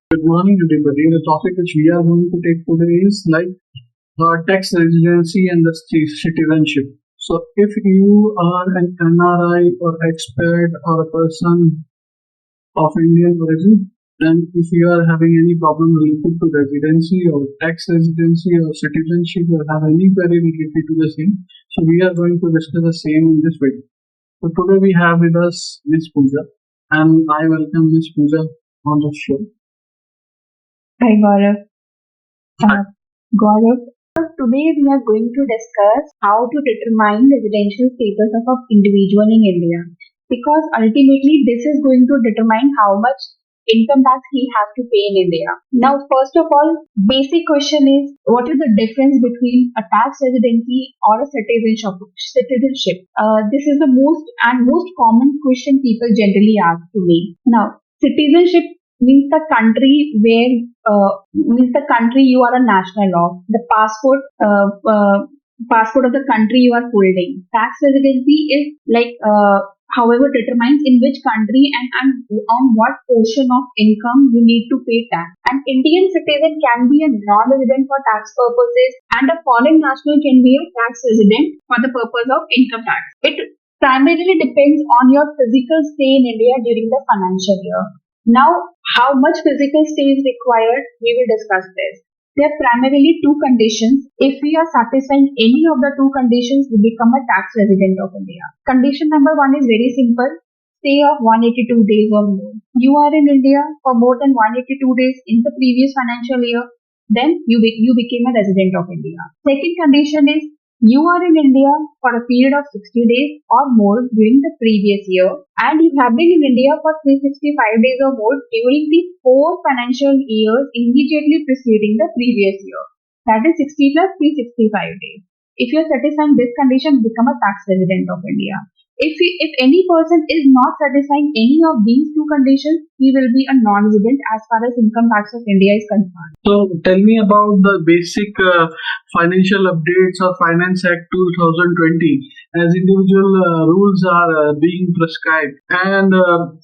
Good morning, everybody. The topic which we are going to take today is tax residency and the citizenship. So, if you are an NRI or expat or a person of Indian origin, then if you are having any problem related to residency or tax residency or citizenship or have any query related to the same, so we are going to discuss the same in this video. So today we have with us Miss Pooja, and I welcome Miss Pooja on the show. Hi Gaurav. Gaurav, today we are going to discuss how to determine residential status of an individual in India, because ultimately this is going to determine how much income tax he has to pay in India. Now, first of all, basic question is, what is the difference between a tax residency or a citizenship? This is the most common question people generally ask to me. Now, citizenship means the country you are a national of, the passport of the country you are holding. Tax residency is however determines in which country and on what portion of income you need to pay tax. An Indian citizen can be a non-resident for tax purposes, and a foreign national can be a tax resident for the purpose of income tax. It primarily depends on your physical stay in India during the financial year. Now, how much physical stay is required, we will discuss this. There are primarily two conditions. If we are satisfying any of the two conditions, we become a tax resident of India. Condition number one is very simple: stay of 182 days or more. You are in India for more than 182 days in the previous financial year, then you became a resident of India. Second condition is, you are in India for a period of 60 days or more during the previous year, and you have been in India for 365 days or more during the 4 financial years immediately preceding the previous year. That is 60 plus 365 days. If you are satisfying this condition, become a tax resident of India. If any person is not satisfying any of these two conditions, he will be a non-resident as far as income tax of India is concerned. So tell me about the basic financial updates of Finance Act 2020 as individual rules are being prescribed, and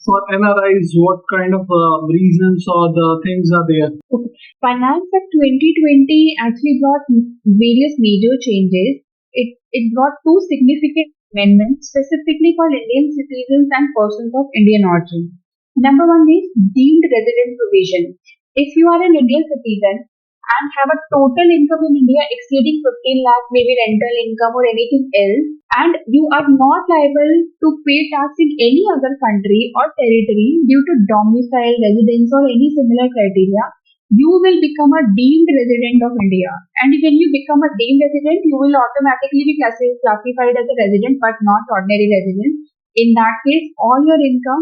for NRIs what kind of reasons or the things are there. Okay. Finance Act 2020 actually brought various major changes. It brought two significant amendments specifically for Indian citizens and persons of Indian origin. Number one is deemed resident provision. If you are an Indian citizen and have a total income in India exceeding 15 lakh, maybe rental income or anything else, and you are not liable to pay tax in any other country or territory due to domicile, residence or any similar criteria, you will become a deemed resident of India. And when you become a deemed resident, you will automatically be classified as a resident but not ordinary resident. In that case, all your income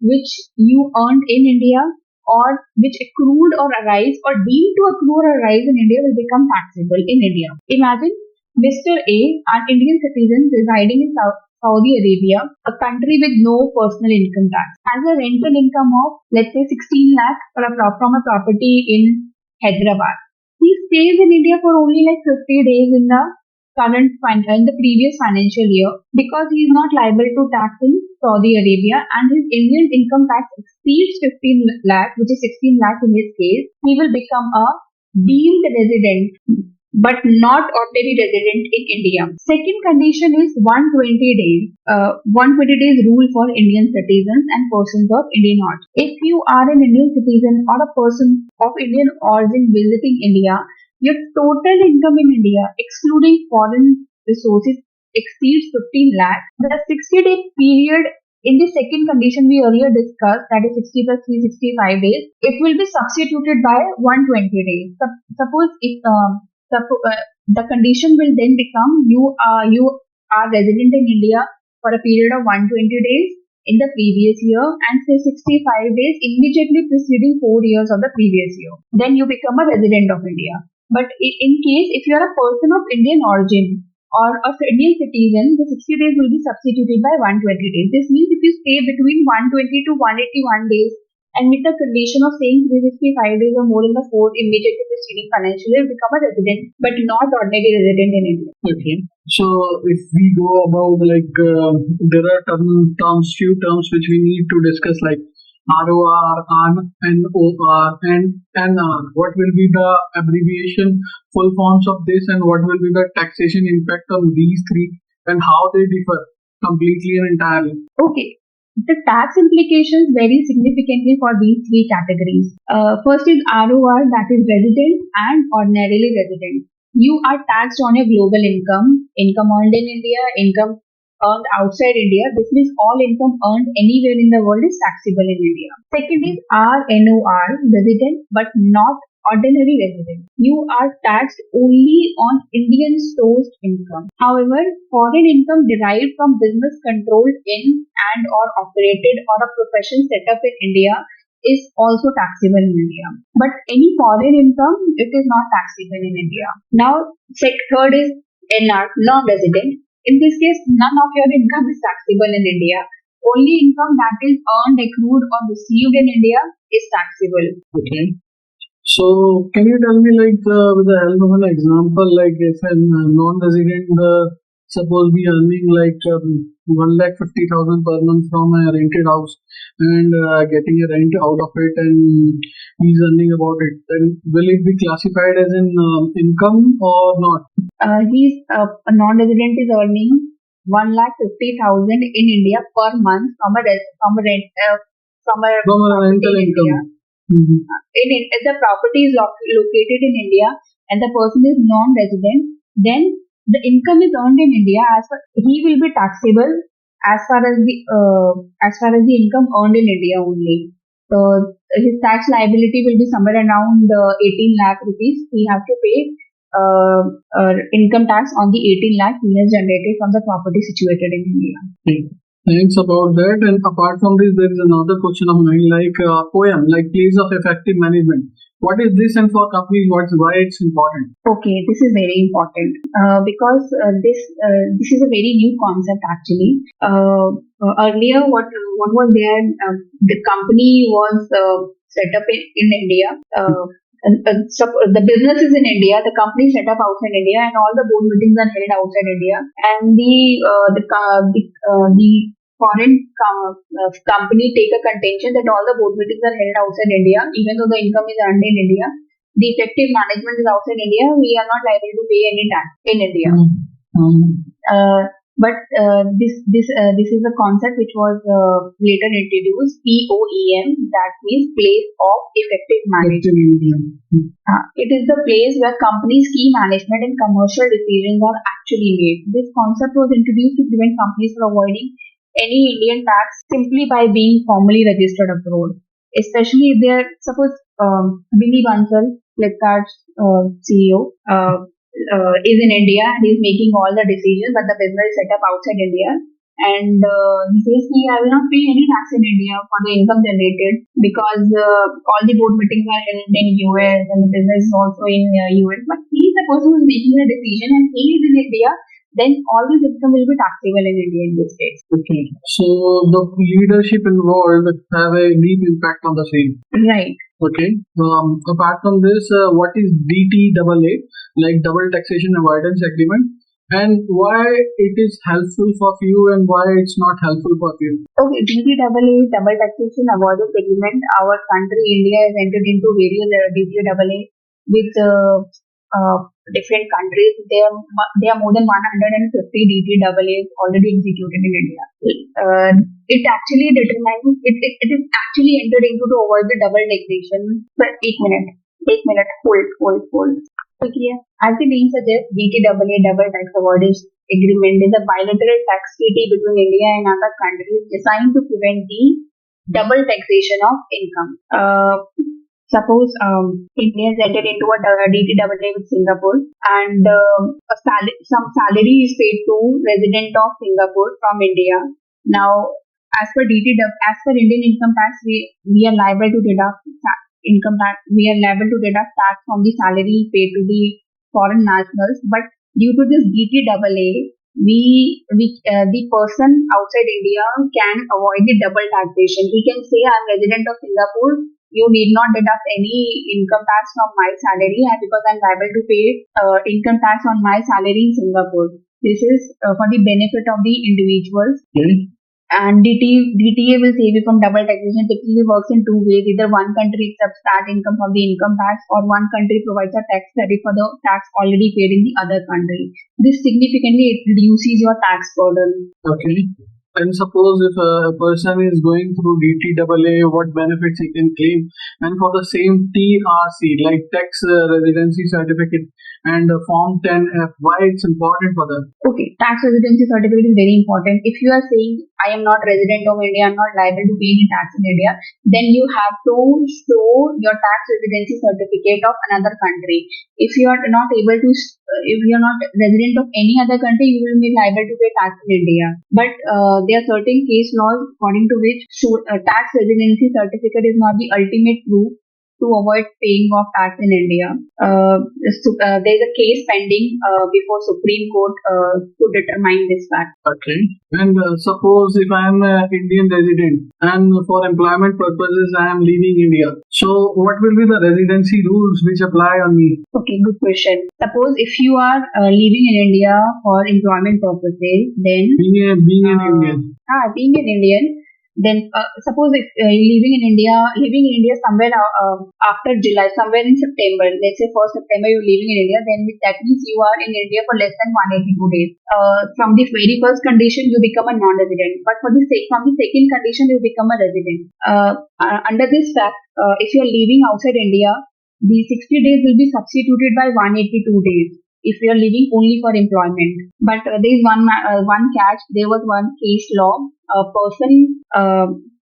which you earned in India or which accrued or arise or deemed to accrue or arise in India will become taxable in India. Imagine Mr. A, an Indian citizen residing in Saudi Arabia, a country with no personal income tax, has a rental income of, let's say, 16 lakh from a property in Hyderabad. He stays in India for only 50 days in the previous financial year because he is not liable to tax in Saudi Arabia, and his Indian income tax exceeds 15 lakh, which is 16 lakh in his case. He will become a deemed resident but not ordinary resident in India. Second condition is 120 days. 120 days rule for Indian citizens and persons of Indian origin. If you are an Indian citizen or a person of Indian origin visiting India, your total income in India, excluding foreign resources, exceeds 15 lakh. The 60-day period in the second condition we earlier discussed, that is 60 plus 365 days, it will be substituted by 120 days. Suppose if the condition will then become you are resident in India for a period of 120 days in the previous year and say 65 days immediately preceding 4 years of the previous year. Then you become a resident of India. But in case if you are a person of Indian origin or of Indian citizen, the 60 days will be substituted by 120 days. This means if you stay between 120 to 181 days and meet the condition of staying 365 days or more in the 4 immediately preceding financial year, become a resident, but not ordinary resident in India. Okay. So if we go about there are few terms which we need to discuss, like ROR, NOR, and NR. What will be the abbreviation, full forms of this, and what will be the taxation impact on these three, and how they differ completely and entirely? Okay. The tax implications vary significantly for these three categories. First is ROR, that is resident and ordinarily resident. You are taxed on your global income earned in India, income earned outside India. This means all income earned anywhere in the world is taxable in India. Second is RNOR, resident but not ordinary resident. You are taxed only on Indian sourced income. However, foreign income derived from business controlled in and or operated or a profession set up in India is also taxable in India. But any foreign income, it is not taxable in India. Now, third is NR, non-resident. In this case, none of your income is taxable in India. Only income that is earned, accrued, or received in India is taxable. Okay. So, can you tell me, like, with the help of an example, like, if a non-resident, suppose be earning like 1,50,000 per month from a rented house and getting a rent out of it, and he's earning about it, then will it be classified as an income or not? He's a non-resident is earning 1,50,000 in India per month from a rental income. Mm-hmm. If the property is located in India and the person is non-resident, then the income is earned in India. He will be taxable as far as the income earned in India only. So his tax liability will be somewhere around 18 lakh rupees. He has to pay income tax on the 18 lakh he has generated from the property situated in India. Okay. Thanks about that. And apart from this, there is another question of mine, like POEM, like place of effective management. What is this, and for companies, why it's important? Okay, this is very important because this is a very new concept actually. Earlier, what was there? The company was set up in India. The business is in India, the company set up outside India, and all the board meetings are held outside India. And the foreign company take a contention that all the board meetings are held outside India, even though the income is earned in India. The effective management is outside India. We are not liable to pay any tax in India. But this is a concept which was later introduced, POEM, that means place of effective management. It is the place where companies' key management and commercial decisions are actually made. This concept was introduced to prevent companies from avoiding any Indian tax simply by being formally registered abroad. Especially if they are, suppose Billy Bansal, Flipkart's CEO, is in India and is making all the decisions, but the business is set up outside India. And he says, I will not pay any tax in India for the income generated because all the board meetings are held in US and the business is also in US. But he is the person who is making the decision and he is in India, then all this income will be taxable in India in this case. Okay. So the leadership involved have a deep impact on the same. Right. Okay. Apart from this, what is DTAA, like double taxation avoidance agreement, and why it is helpful for you and why it's not helpful for you? Okay, DTAA is double taxation avoidance agreement. Our country, India, has entered into various DTAA with different countries. There are more than 150 DTAAs already executed in India. It actually determines, it is actually entered into to avoid the double taxation. But एक minute, hold. Okay. As the name suggests, DTAA, double tax avoidance agreement, is a bilateral tax treaty between India and other countries designed to prevent the double taxation of income. Suppose India has entered into a DTAA with Singapore, and some salary is paid to resident of Singapore from India. Now, as per Indian income tax, we are liable to deduct income tax. We are liable to deduct tax from the salary paid to the foreign nationals. But due to this DTAA, the person outside India can avoid the double taxation. He can say, I'm resident of Singapore. You need not deduct any income tax from my salary because I'm liable to pay income tax on my salary in Singapore. This is for the benefit of the individuals. Okay. And DTA will save you from double taxation. Typically works in two ways. Either one country accepts that income from the income tax, or one country provides a tax credit for the tax already paid in the other country. This significantly reduces your tax burden. Okay. And suppose if a person is going through DTAA, what benefits he can claim? And for the same TRC, like tax residency certificate and Form 10F, why it's important for them? Okay, tax residency certificate is very important. If you are saying I am not resident of India, I'm not liable to pay any tax in India, then you have to show your tax residency certificate of another country. If you are not able to, if you are not resident of any other country, you will be liable to pay tax in India. But there are certain case laws according to which tax residency certificate is not the ultimate proof to avoid paying of tax in India. There is a case pending before Supreme Court to determine this fact. Okay. And suppose if I am an Indian resident and for employment purposes I am leaving India, so what will be the residency rules which apply on me? Okay, good question. Suppose if you are living in India for employment purposes, then being an Indian. Being an Indian, then suppose if living in India somewhere after July, somewhere in September, let's say 1st September you're living in India, then that means you are in India for less than 182 days. From the very first condition you become a non-resident, but from the second condition you become a resident. Under this fact, if you're living outside India, the 60 days will be substituted by 182 days if you are living only for employment. But there is one catch. There was one case law. A person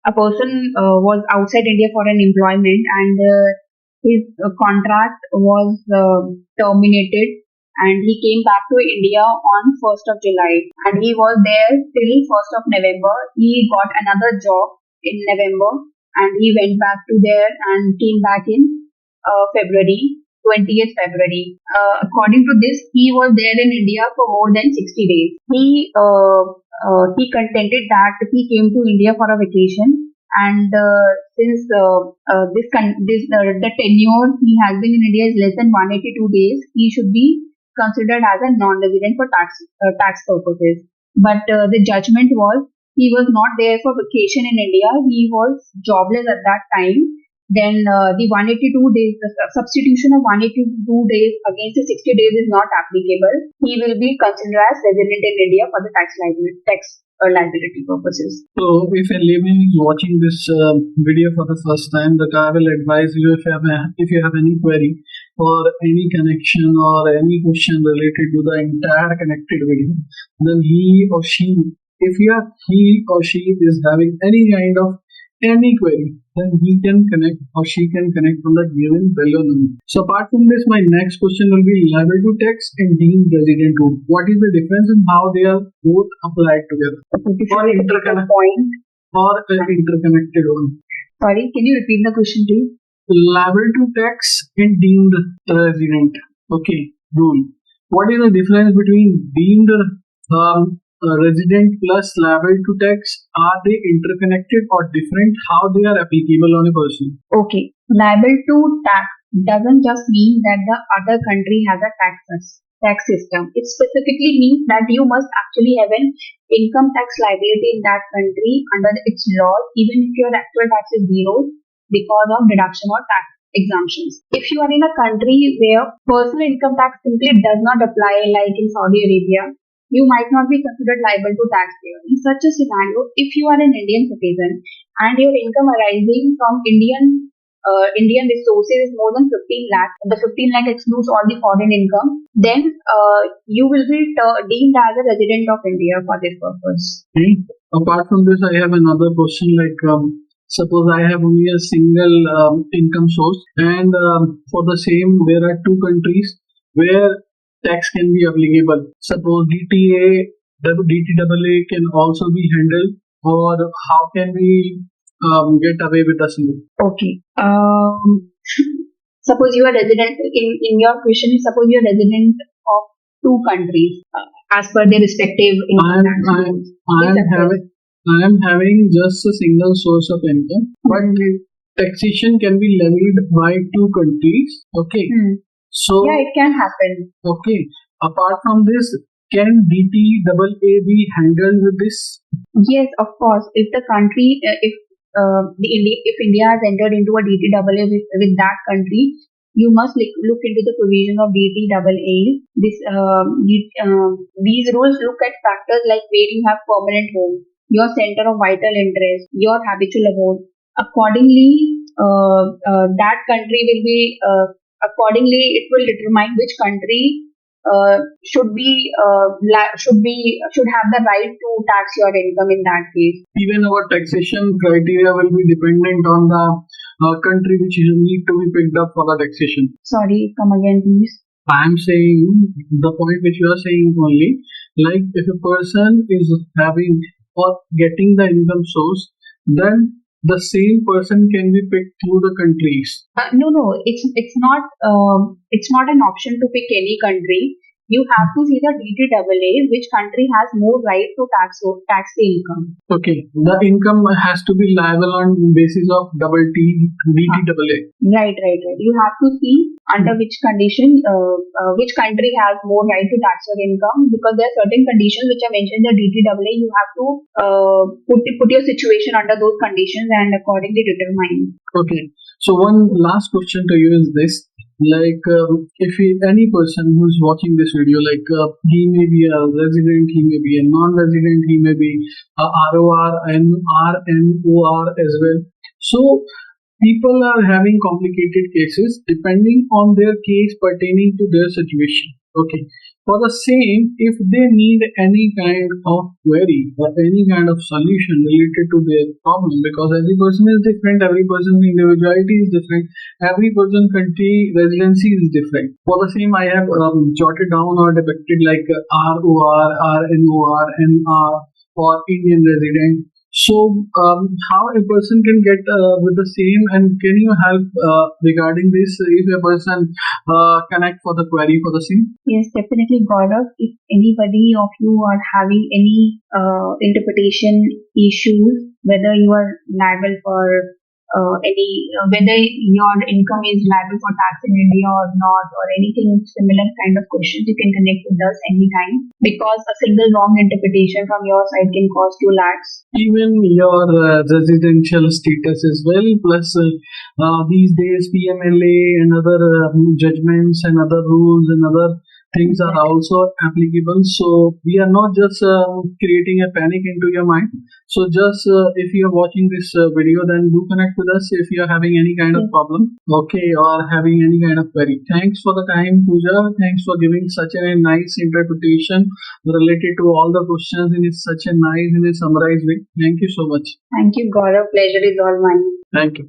was outside India for an employment, and his contract was terminated, and he came back to India on 1st of July, and he was there till 1st of November. He got another job in November, and he went back to there and came back in February. 20th February. According to this, he was there in India for more than 60 days. He contended that he came to India for a vacation, and since the tenure he has been in India is less than 182 days, he should be considered as a non-resident for tax purposes. But the judgment was he was not there for vacation in India. He was jobless at that time. Then the 182 days, the substitution of 182 days against the 60 days is not applicable. He will be considered as resident in India for the tax liability purposes. So, if a layman is watching this video for the first time, that I will advise you if you have any query or any connection or any question related to the entire connected video, then he or she is having any kind of any query, then he can connect or she can connect from the given below number. So apart from this, my next question will be liable to tax and deemed resident rule. What is the difference in how they are both applied together? Or interconnected one. Sorry, can you repeat the question please? Liable to tax and deemed resident. Okay, rule. What is the difference between deemed resident plus liable to tax? Are they interconnected or different? How they are applicable on a person? Okay, liable to tax doesn't just mean that the other country has a tax system. It specifically means that you must actually have an income tax liability in that country under its laws, even if your actual tax is zero because of deduction or tax exemptions. If you are in a country where personal income tax simply does not apply, like in Saudi Arabia, you might not be considered liable to tax here. In such a scenario, if you are an Indian citizen and your income arising from Indian resources is more than 15 lakh, the 15 lakh excludes all the foreign income, then you will be deemed as a resident of India for this purpose. Okay. Apart from this, I have another question like suppose I have only a single income source, and for the same there are two countries where tax can be applicable. Suppose DTAA can also be handled, or how can we get away with the same? Okay. Suppose you are resident in your question. Suppose you are resident of two countries as per their respective income tax. I am having just a single source of income, but taxation can be levied by two countries. Okay. So yeah, it can happen. Okay. Apart from this, can DTAA be handled with this? Yes, of course. If the country, if India has entered into a DTAA with that country, you must look into the provision of DTAA. These rules look at factors like where you have permanent home, your center of vital interest, your habitual abode. Accordingly, that country will be accordingly it will determine which country should have the right to tax your income in that case. Even our taxation criteria will be dependent on the country which need to be picked up for the taxation. Sorry, come again, please. I am saying the point which you are saying only, like if a person is having or getting the income source, then the same person can be picked through the countries. No, it's not. It's not an option to pick any country. You have to see the DTAA, which country has more right to tax the income. Okay, the income has to be liable on basis of DTAA. Right. You have to see under which condition, which country has more right to tax your income, because there are certain conditions which are mentioned in the DTAA. You have to put your situation under those conditions and accordingly determine. Okay, so one last question to you is this. Like if any person who is watching this video, like he may be a resident, he may be a non-resident, he may be a ROR and RNOR as well. So people are having complicated cases depending on their case pertaining to their situation. Okay, for the same, if they need any kind of query or any kind of solution related to their problem, because every person is different, every person's individuality is different, every person's country residency is different. For the same, I have jotted down or depicted like ROR, RNOR, NR, or Indian resident. So, how a person can get with the same, and can you help regarding this if a person connect for the query for the same? Yes, definitely, Gaurav. If anybody of you are having any interpretation issues, whether you are liable for whether your income is liable for tax in India or not, or anything similar kind of questions, you can connect with us anytime, because a single wrong interpretation from your side can cost you lakhs. Even your residential status as well, plus these days PMLA and other judgments and other rules and other things are also applicable. So we are not just creating a panic into your mind. So just if you are watching this video, then do connect with us if you are having any kind of problem, okay, or having any kind of query. Thanks for the time, Pooja. Thanks for giving such a nice interpretation related to all the questions in such a nice and a summarized way. Thank you so much. Thank you, Gaurav. Pleasure is all mine. Thank you.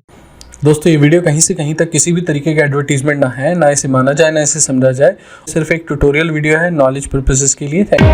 दोस्तों ये video कहीं से कहीं तक किसी भी तरीके का एडवर्टीजमेंट ना है, ना इसे माना जाए, ना इसे समझा जाए, सिर्फ एक ट्यूटोरियल वीडियो है नॉलेज पर्पसेस के लिए। Thank you.